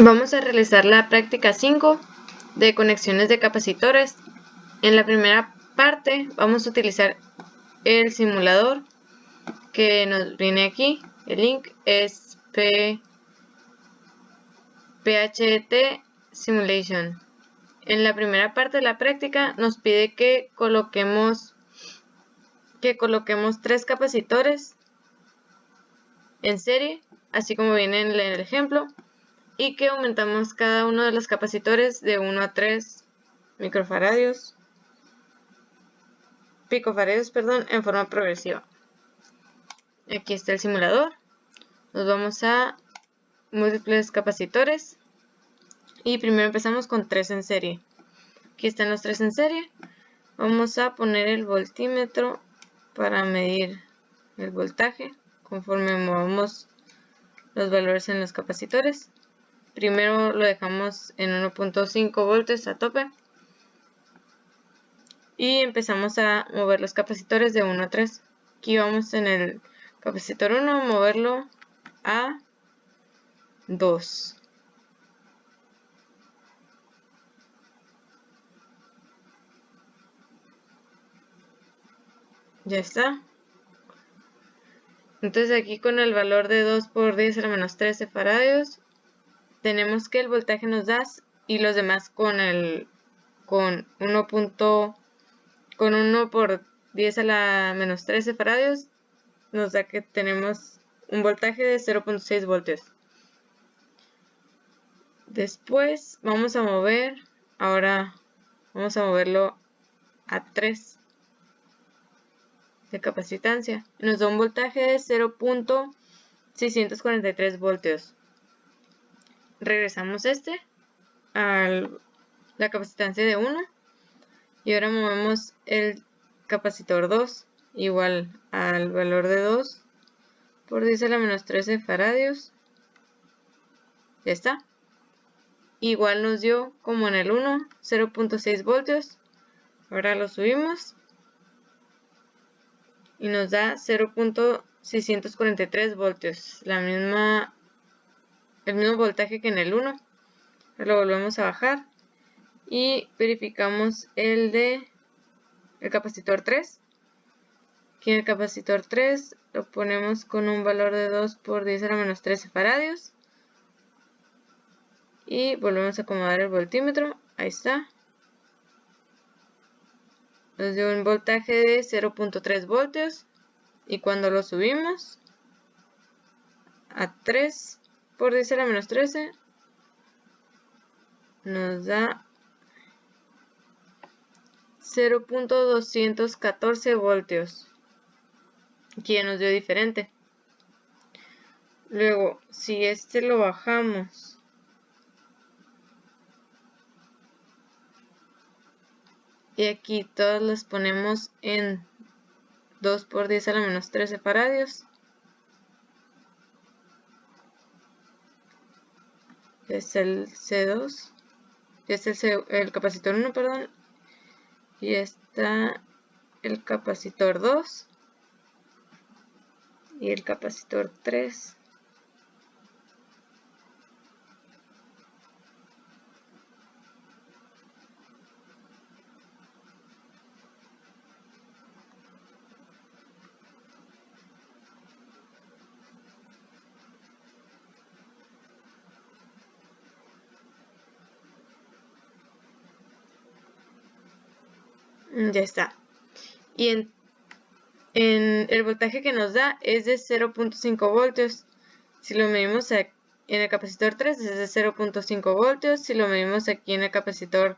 Vamos a realizar la práctica 5 de conexiones de capacitores. En la primera parte vamos a utilizar el simulador que nos viene aquí. El link es PHET Simulation. En la primera parte de la práctica nos pide que coloquemos 3 capacitores en serie, así como viene en el ejemplo, y que aumentamos cada uno de los capacitores de 1 a 3 picofaradios, en forma progresiva. Aquí está el simulador. Nos vamos a múltiples capacitores y primero empezamos con 3 en serie. Aquí están los 3 en serie. Vamos a poner el voltímetro para medir el voltaje conforme movamos los valores en los capacitores. Primero lo dejamos en 1.5 voltios a tope y empezamos a mover los capacitores de 1 a 3. Aquí vamos en el capacitor 1 a moverlo a 2. Ya está. Entonces aquí con el valor de 2 por 10 a la menos 13 faradios tenemos que el voltaje nos da, y los demás con 1 por 10 a la menos 13 faradios nos da que tenemos un voltaje de 0.6 voltios. Después vamos a moverlo a 3 de capacitancia. Nos da un voltaje de 0.643 voltios. Regresamos a la capacitancia de 1 y ahora movemos el capacitor 2 igual al valor de 2 por 10 a la menos 13 faradios. Ya está. Igual nos dio como en el 1 0.6 voltios. Ahora lo subimos y nos da 0.643 voltios, el mismo voltaje que en el 1. Lo volvemos a bajar y verificamos el capacitor 3. Aquí en el capacitor 3 lo ponemos con un valor de 2 por 10 a la menos 13 faradios y volvemos a acomodar el voltímetro. Ahí está. Nos dio un voltaje de 0.3 voltios y cuando lo subimos a 3 por 10 a la menos 13 nos da 0.214 voltios. Aquí ya nos dio diferente. Luego, si lo bajamos y aquí todos los ponemos en 2 por 10 a la menos 13 faradios, es el C2, es el capacitor 1, perdón, y está el capacitor 2 y el capacitor 3. Ya está. Y en el voltaje que nos da es de 0.5 voltios. Si lo medimos en el capacitor 3 es de 0.5 voltios. Si lo medimos aquí en el capacitor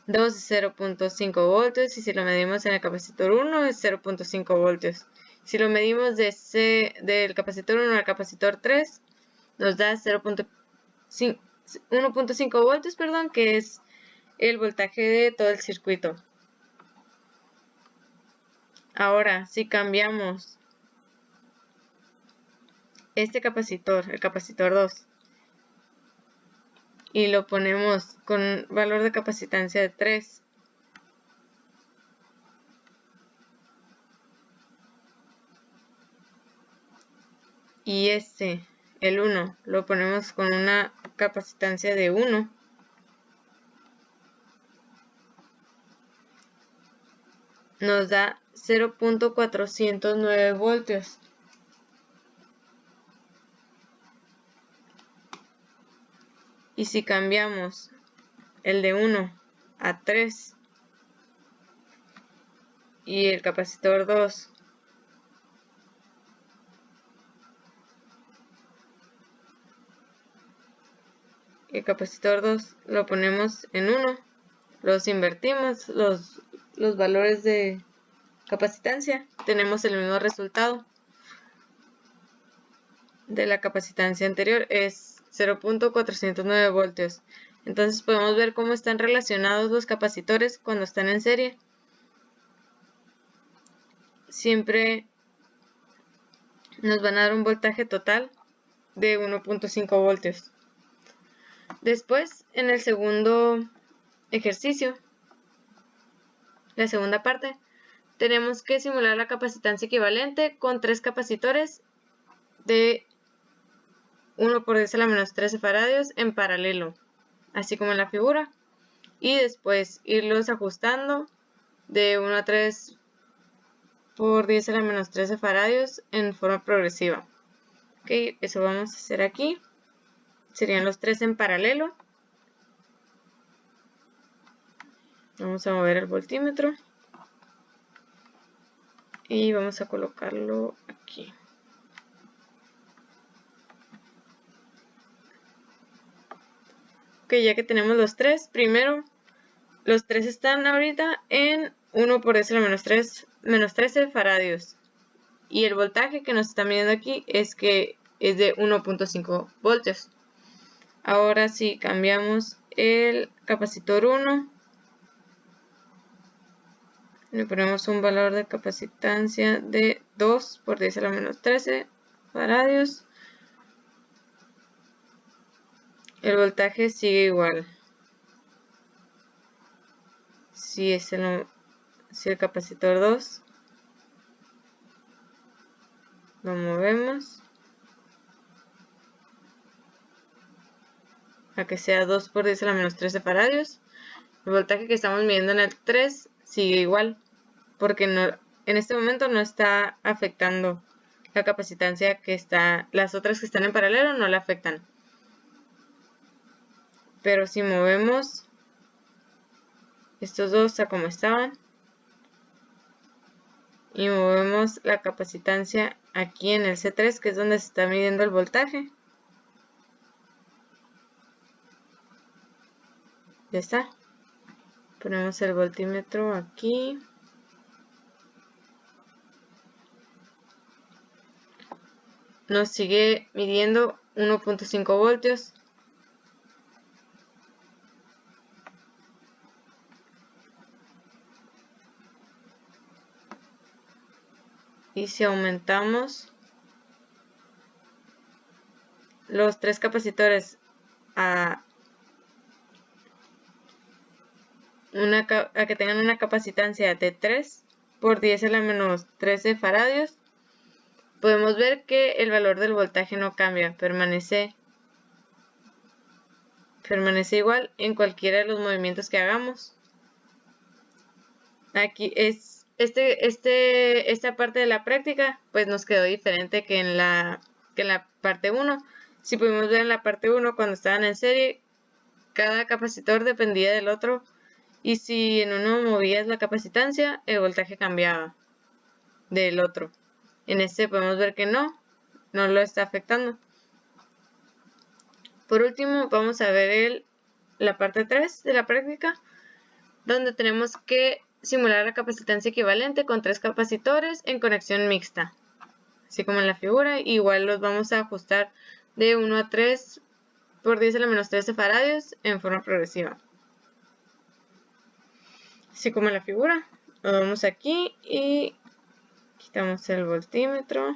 2 es 0.5 voltios. Y si lo medimos en el capacitor 1 es 0.5 voltios. Si lo medimos del capacitor 1 al capacitor 3 nos da 1.5 voltios, que es el voltaje de todo el circuito. Ahora, si cambiamos este capacitor, el capacitor 2, y lo ponemos con valor de capacitancia de 3, y el 1, lo ponemos con una capacitancia de 1. Nos da 0.409 voltios. Y si cambiamos el de 1 a 3 y el capacitor 2 lo ponemos en 1, los invertimos, los valores de capacitancia, tenemos el mismo resultado de la capacitancia anterior, es 0.409 voltios. Entonces podemos ver cómo están relacionados los capacitores cuando están en serie. Siempre nos van a dar un voltaje total de 1.5 voltios. Después, en el segundo ejercicio, la segunda parte, tenemos que simular la capacitancia equivalente con 3 capacitores de 1 por 10 a la menos 13 faradios en paralelo, así como en la figura, y después irlos ajustando de 1 a 3 por 10 a la menos 13 faradios en forma progresiva. Ok, eso vamos a hacer aquí. Serían los 3 en paralelo. Vamos a mover el voltímetro y vamos a colocarlo aquí. Ok, ya que tenemos los 3, primero los 3 están ahorita en 1 por 10 a la menos 13 faradios. Y el voltaje que nos están midiendo aquí es que es de 1.5 voltios. Ahora si cambiamos el capacitor 1, le ponemos un valor de capacitancia de 2 por 10 a la menos 13 faradios. El voltaje sigue igual. Si el capacitor 2 lo movemos a que sea 2 por 10 a la menos 13 faradios, el voltaje que estamos midiendo en el 3 sigue igual, porque en este momento no está afectando la capacitancia que está, las otras que están en paralelo no la afectan. Pero si movemos estos dos a como estaban y movemos la capacitancia aquí en el C3, que es donde se está midiendo el voltaje, ya está. Ponemos el voltímetro aquí. Nos sigue midiendo 1.5 voltios. Y si aumentamos los 3 capacitores a que tengan una capacitancia de 3 por 10 a la menos 13 faradios, podemos ver que el valor del voltaje no cambia, permanece igual en cualquiera de los movimientos que hagamos. Aquí es esta parte de la práctica pues nos quedó diferente que en la parte 1. Si pudimos ver en la parte 1, cuando estaban en serie, cada capacitor dependía del otro, y si en uno movías la capacitancia, el voltaje cambiaba del otro. En este podemos ver que no lo está afectando. Por último, vamos a ver la parte 3 de la práctica, donde tenemos que simular la capacitancia equivalente con 3 capacitores en conexión mixta, así como en la figura. Igual los vamos a ajustar de 1 a 3 por 10 a la menos 13 faradios en forma progresiva, así como en la figura. Lo vamos aquí y quitamos el voltímetro,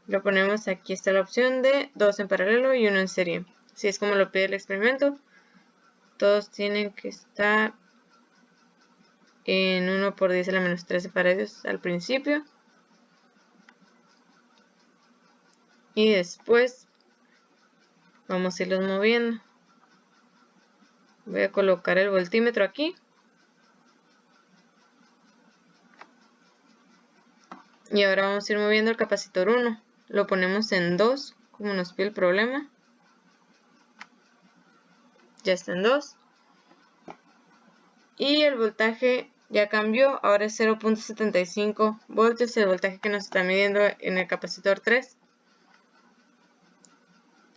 lo ponemos aquí. Está la opción de 2 en paralelo y 1 en serie, así es como lo pide el experimento. Todos tienen que estar en 1 por 10 a la menos 13 faradios al principio, y después Vamos a irlos moviendo. Voy a colocar el voltímetro aquí. Y ahora vamos a ir moviendo el capacitor 1. Lo ponemos en 2, como nos pide el problema. Ya está en 2. Y el voltaje ya cambió. Ahora es 0.75 voltios el voltaje que nos está midiendo en el capacitor 3.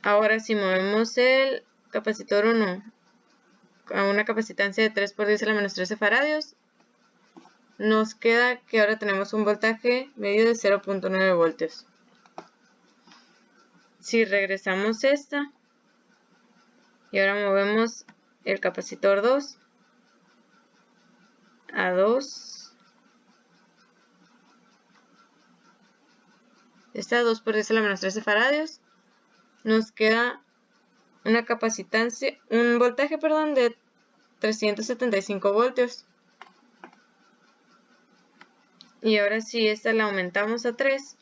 Ahora si movemos el capacitor 1 a una capacitancia de 3 por 10 a la menos 13 faradios, nos queda que ahora tenemos un voltaje medio de 0.9 voltios. Si regresamos esta y ahora movemos el capacitor 2 a 2, está a 2 por 10 a la menos 13 faradios, nos queda una capacitancia, un voltaje, perdón, de 375 voltios. Y ahora si esta la aumentamos a 3,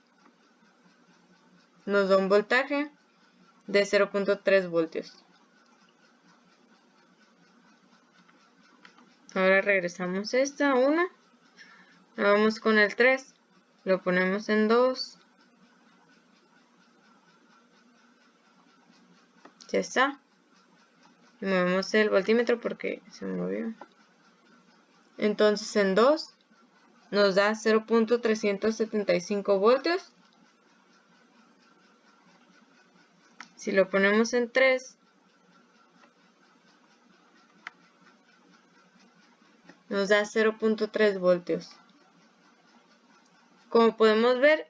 nos da un voltaje de 0.3 voltios. Ahora regresamos esta a 1. Vamos con el 3. Lo ponemos en 2. Ya está. Y movemos el voltímetro porque se movió. Entonces en 2 nos da 0.375 voltios. Si lo ponemos en 3, nos da 0.3 voltios. Como podemos ver,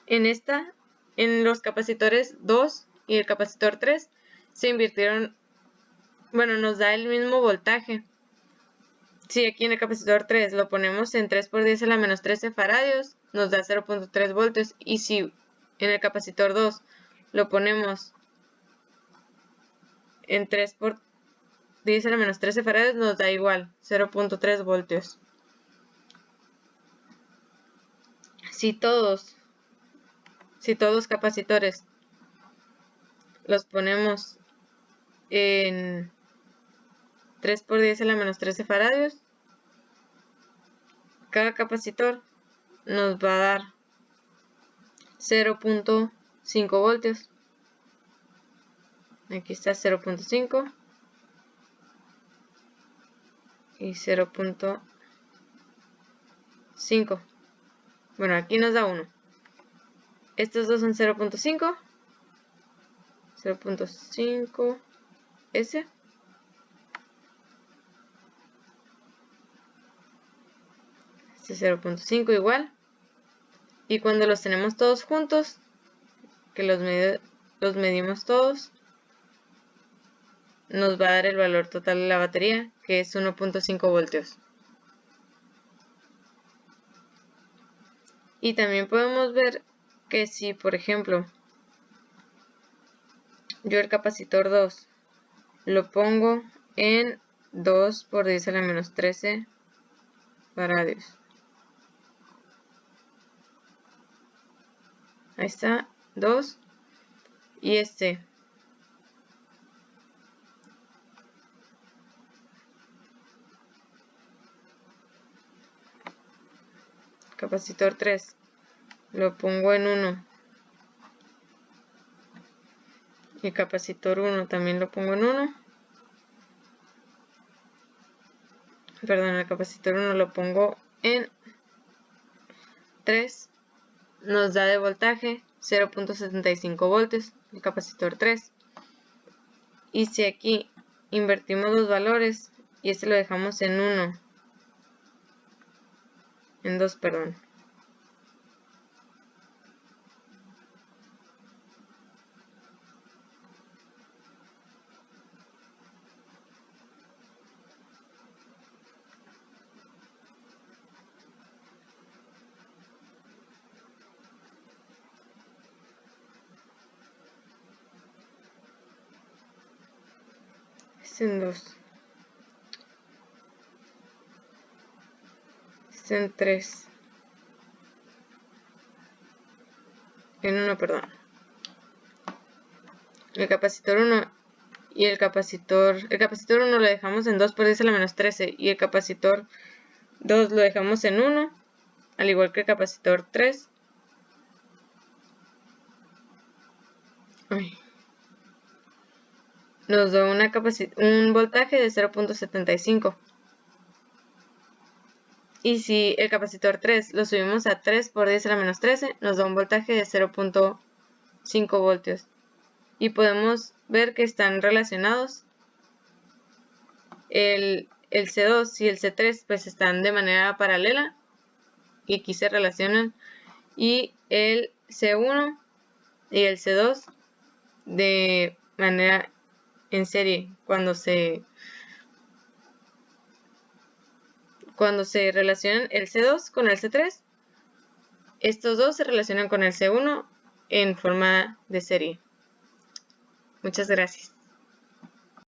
en los capacitores 2 y el capacitor 3 se invirtieron, bueno, nos da el mismo voltaje. Si aquí en el capacitor 3 lo ponemos en 3 por 10 a la menos 13 faradios, nos da 0.3 voltios. Y si en el capacitor 2 lo ponemos en 3 por 10 a la menos 13 faradios, nos da igual, 0.3 voltios. Si todos los capacitores los ponemos en 3 por 10 a la menos 13 faradios, cada capacitor nos va a dar 0.5 voltios. Aquí está 0.5 y 0.5. Bueno, aquí nos da 1. Estos dos son 0.5, 0.5, ese. Este 0.5 igual. Y cuando los tenemos todos juntos, que los medimos todos, nos va a dar el valor total de la batería, que es 1.5 voltios. Y también podemos ver que si, por ejemplo, yo el capacitor 2 lo pongo en 2 por 10 a la menos 13 faradios. Ahí está, 2. Y este capacitor 3 lo pongo en 1. Y el capacitor 1 también lo pongo en 1. Perdón, el capacitor 1 lo pongo en 3. Nos da de voltaje 0.75 voltios el capacitor 3. Y si aquí invertimos los valores y este lo dejamos en 1, en 2, perdón. Es en 2. Es en 3. En 1, perdón. el capacitor 1 y el capacitor 1 lo dejamos en 2 por 10 a la menos 13 y el capacitor 2 lo dejamos en 1, al igual que el capacitor 3. Nos da un voltaje de 0.75. Y si el capacitor 3 lo subimos a 3 por 10 a la menos 13, nos da un voltaje de 0.5 voltios. Y podemos ver que están relacionados. El C2 y el C3 pues están de manera paralela y aquí se relacionan. Y el C1 y el C2 de manera en serie cuando se relacionan el C2 con el C3, estos dos se relacionan con el C1 en forma de serie. Muchas gracias.